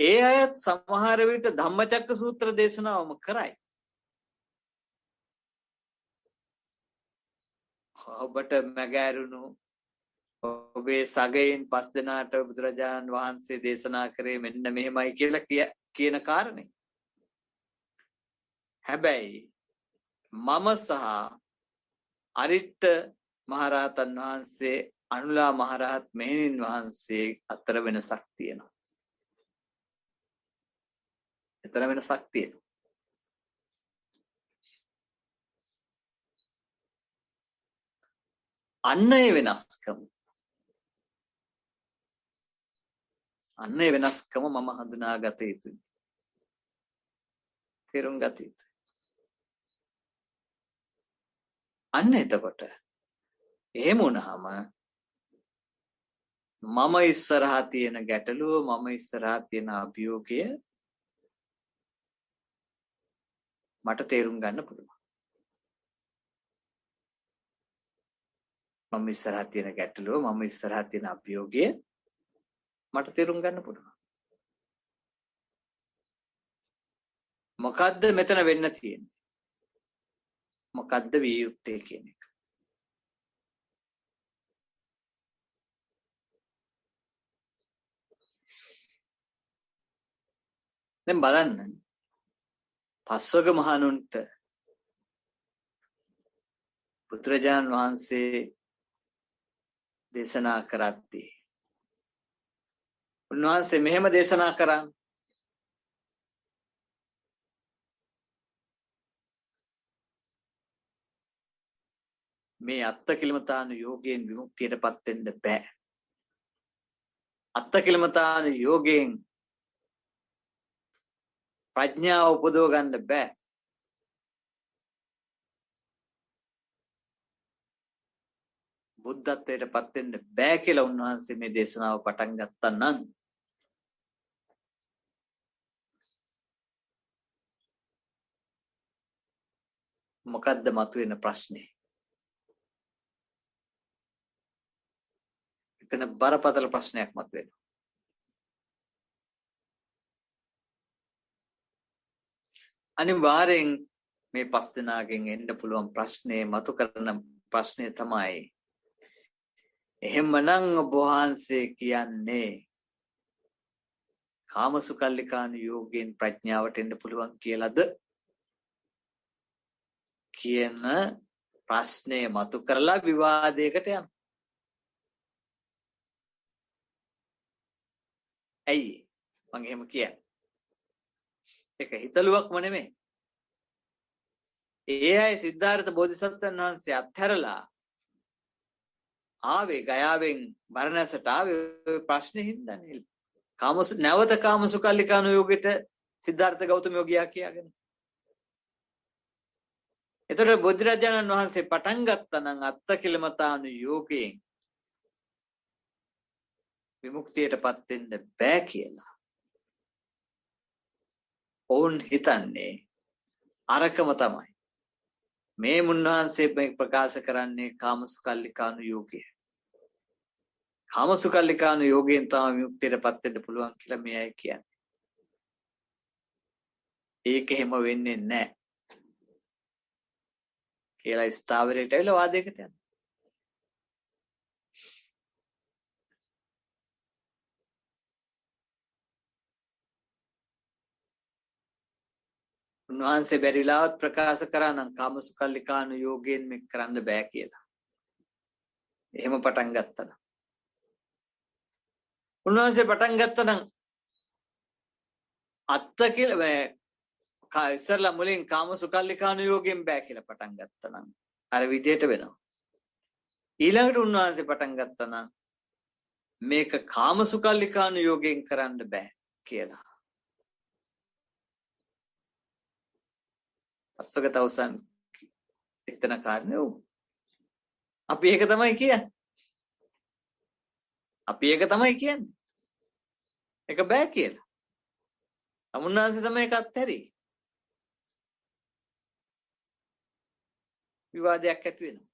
ඒ අයත් සමහර විට ධම්මචක්ක සූත්‍ර දේශනාවම කරයි. ඔබට මගහැරුණු ඔබේ සගයින් 5 දෙනාට බුදුරජාණන් වහන්සේ දේශනා කරේ මෙන්න මෙහෙමයි කියලා කියන කාරණේ. හැබැයි මම සහ අරිට්ඨ මහරහතන් වහන්සේ අනුලා මහරහත් මෙහෙණින් වහන්සේ අතර වෙනසක් තියෙනවා. එතන වෙනසක් තියෙනවා. අන්න ඒ වෙනස්කම මම හඳුනාගත යුතුයි. තේරුම් ගත යුතුයි. අන්න එතකොට එහෙම වුණාම මම ඉස්සරහා තියෙන ගැටලුව මම ඉස්සරහා තියෙන අභියෝගය මට තේරුම් ගන්න පුළුවන්. මම ඉස්සරහා තියෙන ගැටලුව මම ඉස්සරහා තියෙන අභියෝගය මට තේරුම් ගන්න පුළුවන්. මොකද්ද මෙතන වෙන්න තියෙන්නේ? මොකද්ද විය යුත්තේ කියන එක. දැන් බලන්න පස්වග මහණුන්ට බුදුරජාණන් වහන්සේ දේශනා කරද්දී උන්වහන්සේ මෙහෙම දේශනා කරන්නේ මේ අත්තකිලමතාන යෝගයෙන් විමුක්තියටපත් වෙන්න බෑ. අත්තකිලමතාන යෝගයෙන් ප්‍රඥාව උපදව ගන්න බෑ. බුද්ධත්වයටපත් වෙන්න බෑ කියලා උන්වහන්සේ මේ දේශනාව පටන් ගත්තා නම් මොකද්ද මතුවෙන ප්‍රශ්නේ? එතන බරපතල ප්‍රශ්නයක් මතුවෙනවා. අනිවාර්යෙන් මේ 5 දෙනාගෙන් එන්න පුළුවන් ප්‍රශ්නේ මතු කරන ප්‍රශ්නේ තමයි එහෙමනම් ඔබ වහන්සේ කියන්නේ කාමසුකල්ලිකාන යෝගයෙන් ප්‍රඥාවට එන්න පුළුවන් කියලාද කියන ප්‍රශ්නේ මතු කරලා විවාදයකට යනවා. ඇයි මම එහෙම කියන්නේ? ඒක හිතලුවක්ම නෙමෙයි. ඒ අය සිද්ධාර්ථ බෝධිසත්වයන් වහන්සේ අත්හැරලා ආවේ ගයාවෙන් බරණැසට ආවේ ප්‍රශ්නේ හින්දානේ. නැවත කාමසුකල්ලිකාන යෝගයට සිද්ධාර්ථ ගෞතමයෝ ගියා කියලාගෙන. එතකොට බුදුරජාණන් වහන්සේ පටන් ගත්තා නම් අත්තකිලමතාන යෝගයෙන් විමුක්තියටපත් වෙන්න බෑ කියලා. ඕන් හිතන්නේ අරකම තමයි. මේ මුන්වහන්සේ මේ ප්‍රකාශ කරන්නේ කාමසුකල්ලිකානු යෝගය. කාමසුකල්ලිකානු යෝගයෙන් තමයි විමුක්තියටපත් වෙන්න පුළුවන් කියලා මේ අය කියන්නේ. ඒක එහෙම වෙන්නේ නැහැ. කියලා ස්ථාවරයට ඇවිල්ලා වාදයකට යනවා. උන්වහන්සේ බැරිලාවත් ප්‍රකාශ කරා නම් කාමසුකල්ලිකානු යෝගයෙන් මේක කරන්න බෑ කියලා. එහෙම පටන් ගත්තා නම් උන්වහන්සේ පටන් ගත්තා නම් අත්ත කියලා ඉස්සරලා මුලින් කාම සුකල්ලිකානුයෝගයෙන් බෑ කියලා පටන් ගත්තා නම් අර විදියට වෙනවා. ඊළඟට උන්වහන්සේ පටන් ගත්තා නම් මේක කාම සුකල්ලිකානුයෝගයෙන් කරන්න බෑ කියලා. අස්සක තවුසන් එතන කාරණේ අපි ඒක තමයි කියන්නේ. අපි ඒක තමයි කියන්නේ. ඒක බෑ කියලා. අමුන්නාන්සේ තමයි ඒක අත්හැරි. විවාදයක් ඇති වෙනවා.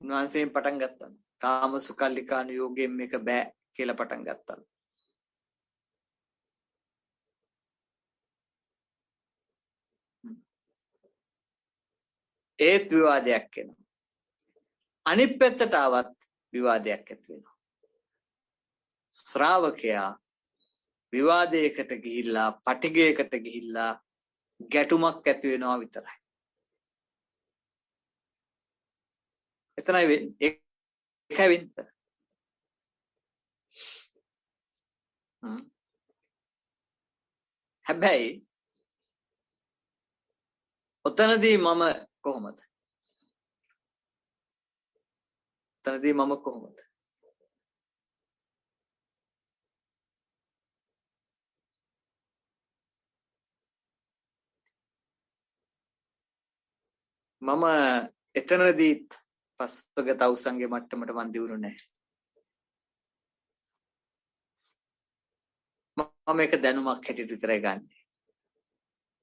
උන්වහන්සේෙන් පටන් ගත්තා. කාම සුකල්ලිකානුයෝගයෙන් මේක බෑ කියලා පටන් ගත්තා. ඒත් විවාදයක් එනවා. අනිත් පැත්තට ආවත් විවාදයක් ඇති වෙනවා. ශ්‍රාවකයා විවාදයකට ගිහිල්ලා පටිගයකට ගිහිල්ලා ගැටුමක් ඇති වෙනවා විතරයි. එතනයි වෙන්නේ. ඒකයි වෙන්නේ. හැබැයි ඔතනදී මම කොහොමද? ඔතනදී මම කොහොමද? මම එතනදීත් පස්වග තවුසන්ගේ මට්ටමට මන් දියුණු නැහැ. මම මේක දැනුමක් හැටියට විතරයි ගන්නෙ.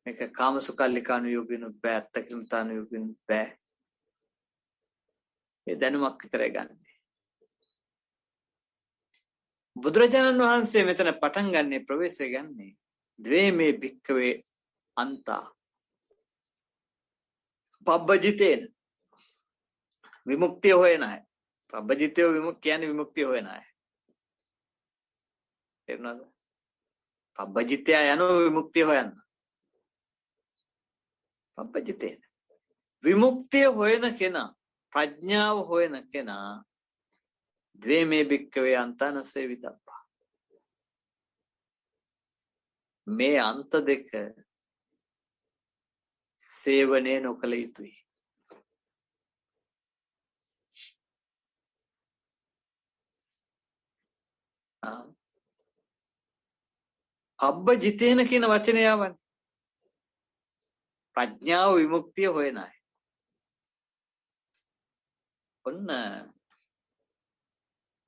මේක කාමසුකල්ලිකානුයෝගිනුත් බෑ, අත්තකිලමතානුයෝගිනුත් බෑ. මේ දැනුමක් විතරයි ගන්නෙ. බුදුරජාණන් වහන්සේ මෙතන පටන් ගන්නේ ප්‍රවේශය ගන්නේ ද්වේමේ භික්කවේ අන්තා පබ්බජිතේන විමුක්තිය හොයන අය. පබ්බජිතය කියන්නේ විමුක්තිය හොයන අය. තේරුණාද? පබ්බජිතය යනවා විමුක්තිය හොයන්න. පබ්බජිතේන විමුක්තිය හොයන කෙනා, ප්‍රඥාව හොයන කෙනා ද්වේමේ භික්කවේ අන්තනසේ විතප්පා. මේ අන්ත දෙක සේවනයේ නොකළ යුතුයි. පබ්බජිතේන කියන වචනය යවන්නේ ප්‍රඥාව විමුක්තිය හොයන අය. ඔන්න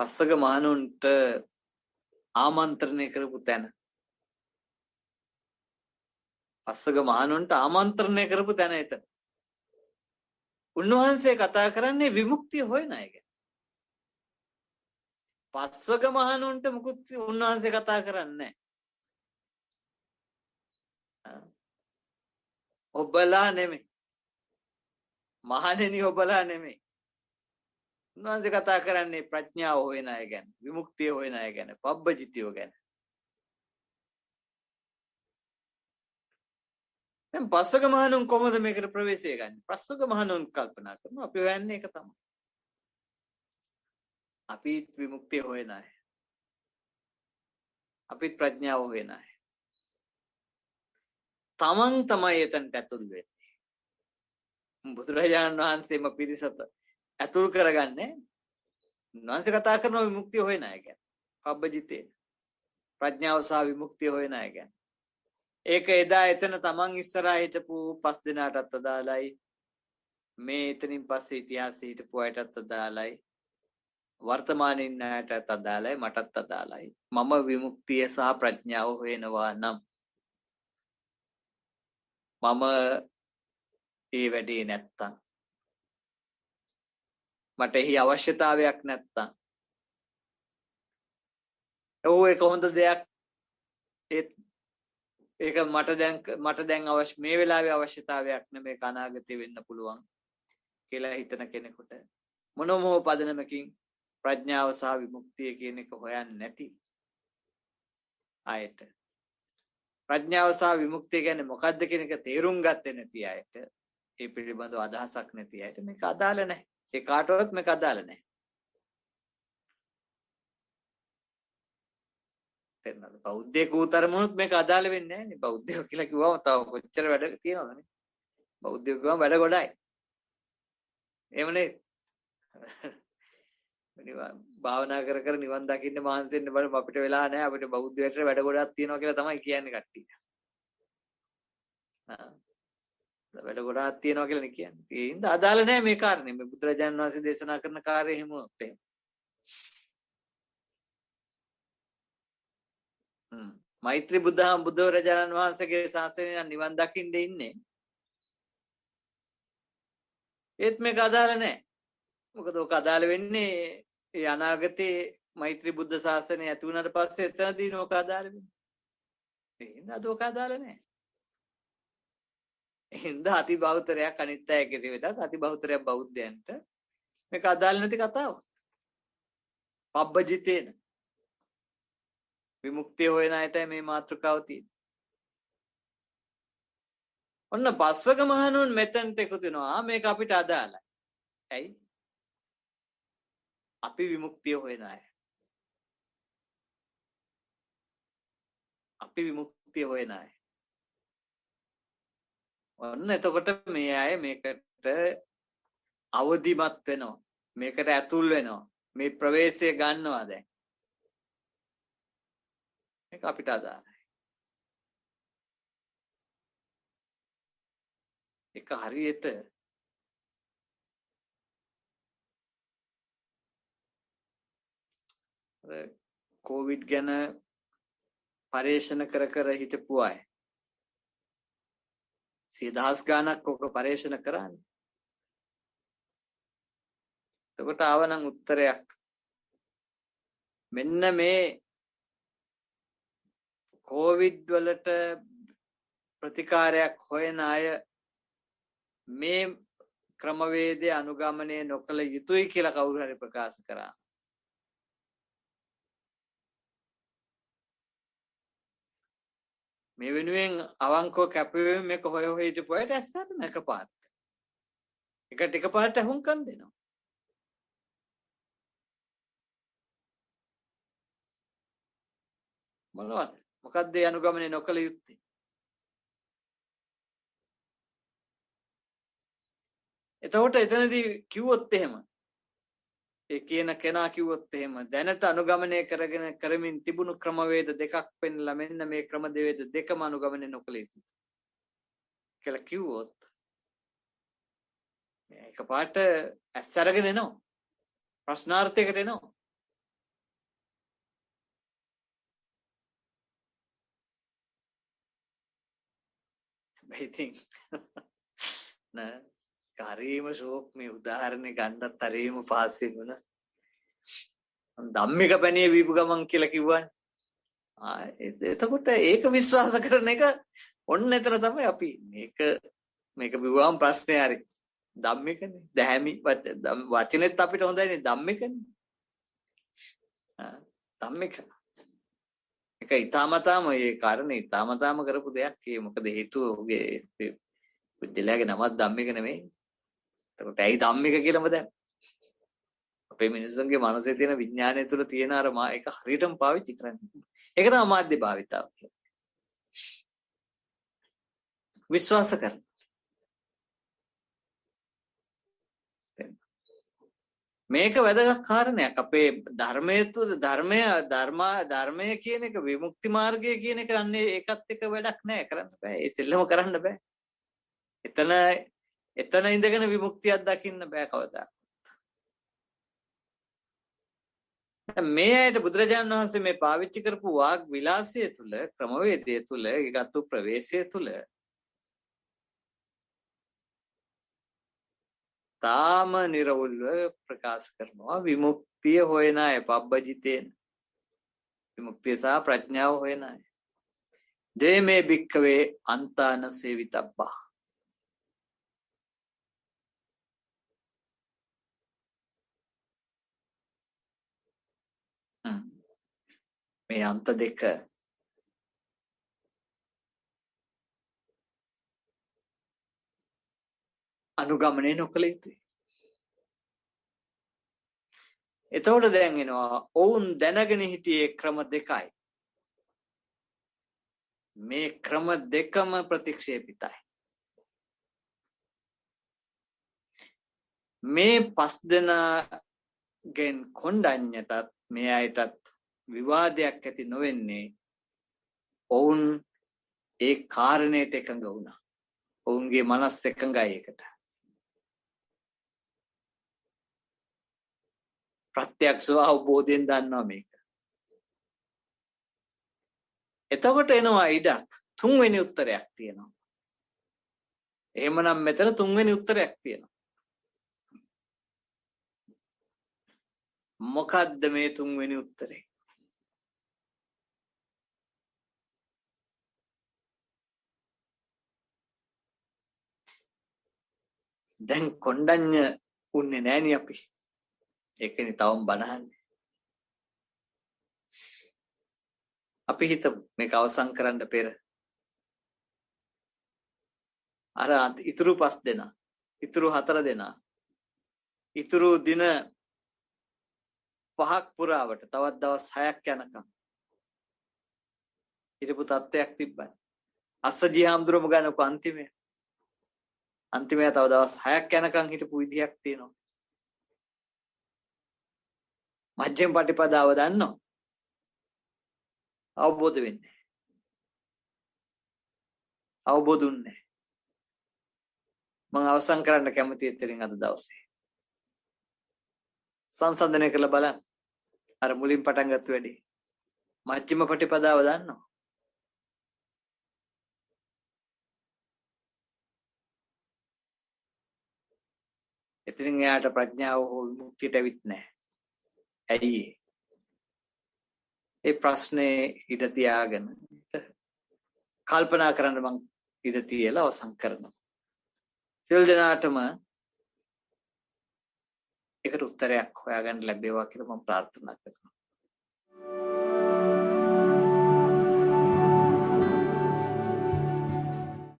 පස්සක මහණුන්ට ආමන්ත්‍රණය කරපු තැන. පස්සක මහණුන්ට ආමන්ත්‍රණය කරපු තැන එතන. උන්වහන්සේ කතා කරන්නේ විමුක්තිය හොයන අය ගැන. පස්සක මහණුන්ට මුකුත් උන්වහන්සේ කතා කරන්නේ නැහැ. ඔබලා නෙමෙයි. මහණෙනි ඔබලා නෙමෙයි. උන්වහන්සේ කතා කරන්නේ ප්‍රඥාව හොයන අය ගැන, විමුක්තිය හොයන අය ගැන, පබ්බජිතිය ගැන. දැන් පස්සක මහණුන් කොහොමද මේකට ප්‍රවේශය ගන්නේ? පස්සක මහණුන් කල්පනා කරනවා අපි හොයන්නේ ඒක තමයි. අපිත් විමුක්තිය හොයන අය. අපිත් ප්‍රඥාව හොයන අය. තමන් තමයි එතනට ඇතුල් වෙන්නේ. බුදුරජාණන් වහන්සේම පිරිසත ඇතුල් කරගන්නේ. උන්වහන්සේ කතා කරන විමුක්තිය හොයන අය ගැන. පබ්බජිතේ. ප්‍රඥාව සහ විමුක්තිය හොයන අය ගැන. ඒක එදා එතන තමන් ඉස්සරහා හිටපු 5 දෙනාටත් අදාළයි. මේ එතනින් පස්සේ ඉතිහාසයේ හිටපු අයටත් අදාළයි. වර්තමානයේ ඉන්න අයටත් අදාළයි, මටත් අදාළයි. මම විමුක්තිය සහ ප්‍රඥාව හොයනවා නම් මම ඒ වැඩේ නැත්තම්, මට එහි අවශ්‍යතාවයක් නැත්තම්, ඒක හොඳ දෙයක්, ඒක මට දැන් අවශ්‍ය, මේ වෙලාවේ අවශ්‍යතාවයක් නෙමෙයි, අනාගතේ වෙන්න පුළුවන් කියලා හිතන කෙනෙකුට මොනම පදනමකින් ප්‍රඥාව සහ විමුක්තිය කියන එක හොයන්නේ නැති අයට, ප්‍රඥාව සහ විමුක්තිය කියන්නේ මොකක්ද කියන එක තේරුම් ගත්තේ නැති අයට, ඒ පිළිබඳව අදහසක් නැති අයට මේක අදාළ නැහැ. ඒ කාටවත් මේක අදාළ නැහැ. තේරෙනවද? බෞද්ධයෙක් උතරමුණුත් මේක අදාළ වෙන්නේ නැහැ නේ. බෞද්ධයෝ කියලා කිව්වම තව කොච්චර වැඩ තියෙනවද නේ? බෞද්ධයෝ කිව්වම වැඩ ගොඩයි. එහෙමනේ. භාවනා කර කර නිවන් දකින්න මහන්සි වෙන්න බල අපිට වෙලා නැහැ. අපිට බෞද්ධයට වැඩ ගොඩක් තියෙනවා කියලා තමයි කියන්නේ කට්ටිය. වැඩ ගොඩාක් තියෙනවා කියලා නේ කියන්නේ. ඒ හින්දා අදාළ නැහැ මේ කාරණේ. මේ බුදුරජාණන් වහන්සේ දේශනා කරන කාර්යය එහෙම එහෙම. මෛත්‍රී බුදුරජාණන් වහන්සේගේ ශාසනය නිවන් දකින්න ඉන්නේ. ඒත් මේක අදාළ නැහැ. මොකද ඔක අදාළ වෙන්නේ ඒ අනාගතේ මෛත්‍රී බුද්ධ ශාසනය ඇති වුණාට පස්සේ එතනදී ඔක අදාළ වෙන්නේ. ඒ හින්දා ඔක අදාළ නැහැ. හින්දා අති බහුතරයක් අනිත් අය කෙසේ වෙතත් අති බහුතරයක් බෞද්ධයන්ට මේක අදාළ නැති කතාවක්. පබ්බජිතේන විමුක්තිය හොයන අයටයි මේ මාතෘකාව තියෙන්නේ. ඔන්න පස්වක මහණුන් මෙතනට එකතු වෙනවා. මේක අපිට අදාළයි. ඇයි? අපි විමුක්තිය හොයන අය. අපි විමුක්තිය හොයන අය. ඔන්න එතකොට මේ අය මේකට අවදිමත් වෙනවා. මේකට ඇතුල් වෙනවා. මේ ප්‍රවේශය ගන්නවා දැන්. මේක අපිට අදාළයි. ඒක හරියට කොවිඩ් ගැන පරීක්ෂණ කර කර හිටපු අය 100,000 ගණක් ඔක පරීක්ෂණ කරන්නේ. එතකොට ආවනම් උත්තරයක් මෙන්න මේ කොවිඩ් වලට ප්‍රතිකාරයක් හොයන අය මේ ක්‍රමවේදය අනුගමනය නොකළ යුතුයි කියලා කවුරු හරි ප්‍රකාශ කරා. මේ වෙනුවෙන් අවංකව කැපවීම මේක හොය හොය හිටපු අයට ඇස්සට එකපාරට. එකට එකපාරට හුම්කම් දෙනවා. මොනවද? මොකද්ද ඒ අනුගමනය නොකළ යුත්තේ? එතකොට එතනදී කිව්වොත් එහෙම ඒ කියන කෙනා කිව්වොත් එහෙම දැනට අනුගමනය කරගෙන කරමින් තිබුණු ක්‍රමවේද දෙකක් පෙන්නලා මෙන්න මේ ක්‍රමවේද දෙකම අනුගමනය නොකළ යුතුයි කියලා කිව්වොත් එකපාරට ඇස් අරගෙන එනවා. ප්‍රශ්නාර්ථයකට එනවා. ඉතින් නෑ හරීම ෂෝක් මේ උදාහරණේ ගන්නත් හරීම පාසෙ වුණ ධම්මික පැණිය වීපු ගමන් කියලා කිව්වනේ. එතකොට ඒක විශ්වාස කරන එක ඔන්න එතන තමයි අපි මේක බිව්වම ප්‍රශ්නේ හරි. ධම්මිකනේ දැහැමි වචනෙත් අපිට හොඳයිනේ ධම්මිකනේ. ධම්මික ඒක ඊ타මතාම මේ කාරණේ ඊ타මතාම කරපු දෙයක්. ඒ මොකද හේතුව ඔහුගේ පුජ්‍යලයාගේ නමක් ධම්මික නෙමෙයි. එතකොට ඇයි ධම්මික කියලාම දැන් අපේ මිනිස්සුන්ගේ මනසේ තියෙන විඥානය තුළ තියෙන අර ඒක හරියටම පාවිච්චි කරන්නේ. ඒක තමයි මාධ්‍ය භාවිතාව කියන්නේ. විශ්වාස කරන. මේක වැදගත් කාරණයක්. අපේ ධර්මයේ තුල ධර්මය කියන එක විමුක්ති මාර්ගය කියන එක අන්නේ ඒකත් එක වැඩක් නෑ කරන්න බෑ. ඒ සෙල්ලම කරන්න බෑ. එතන ඉඳගෙන විමුක්තියක් දකින්න බෑ කවදා. මේ ඇයිට බුදුරජාණන් වහන්සේ මේ පාවිච්චි කරපු වාග් විලාසය තුල ක්‍රමවේදය තුල ඊගත්තු ප්‍රවේශය තුල තාම නිර්වුල්ව ප්‍රකාශ කරනවා විමුක්තිය හොයන අය පබ්බජිතේන විමුක්තිය සහ ප්‍රඥාව හොයන අය දේමේ භික්ඛවේ අන්තාන සේවිතබ්බා. මේ අන්ත දෙක අනුගමනය නොකළ යුතුයි. එතකොට දැන් එනවා ඔවුන් දැනගෙන හිටියේ ක්‍රම දෙකයි. මේ ක්‍රම දෙකම ප්‍රතික්ෂේපිතයි. මේ පස් දෙනාගෙන් කොණ්ඩඤ්ඤටත් මේ අයටත් විවාදයක් ඇති නොවෙන්නේ ඔවුන් ඒ කාරණයට එකඟ වුණා. ඔවුන්ගේ මනස් එකඟයි ඒකට. ප්‍රත්‍යක්ෂව අවබෝධයෙන් දන්නවා මේක. එතකොට එනවා ඉඩක් තුන්වෙනි උත්තරයක් තියෙනවා. එහෙමනම් මෙතන තුන්වෙනි උත්තරයක් තියෙනවා. මොකද්ද මේ තුන්වෙනි උත්තරේ? දැන් කොණ්ඩඤ්ඤ උන්නේ නෑනේ අපි. ඒකනේ තවම බනහන්නේ. අපි හිතමු මේක අවසන් කරන්න පෙර අර ඉතුරු 5 දෙනා, ඉතුරු 4 දෙනා, ඉතුරු දින 5ක් පුරාවට තවත් දවස් 6ක් යනකම් හිටපු තත්ත්වයක් තිබ්බයි. අස්සජී හාමුදුරුවෝ ගන්නකො අන්තිමේ තව දවස් 6ක් යනකම් හිටපු විදියක් තියෙනවා. මජ්ක්‍ධිම පටිපදාව දන්නෝ අවබෝධ වෙන්නේ. අවබෝධුන්නේ. මම අවසන් කරන්න කැමතියි එතරින් අද දවසේ. සංසන්දනය කරලා බලන්න. අර මුලින් පටන් ගත්ත වැඩි. මජ්ක්‍ධිම පටිපදාව දන්නෝ. එතනින් එයාට ප්‍රඥාව හෝ විමුක්තියට ඇවිත් නැහැ. ඇයි ඒ ප්‍රශ්නේ ඉඩ තියාගෙන කල්පනා කරන්න මං ඉඩ තියලා අවසන් කරනවා. සියලු දෙනාටම ඒකට උත්තරයක් හොයාගන්න ලැබේවා කියලා මම ප්‍රාර්ථනා කරනවා.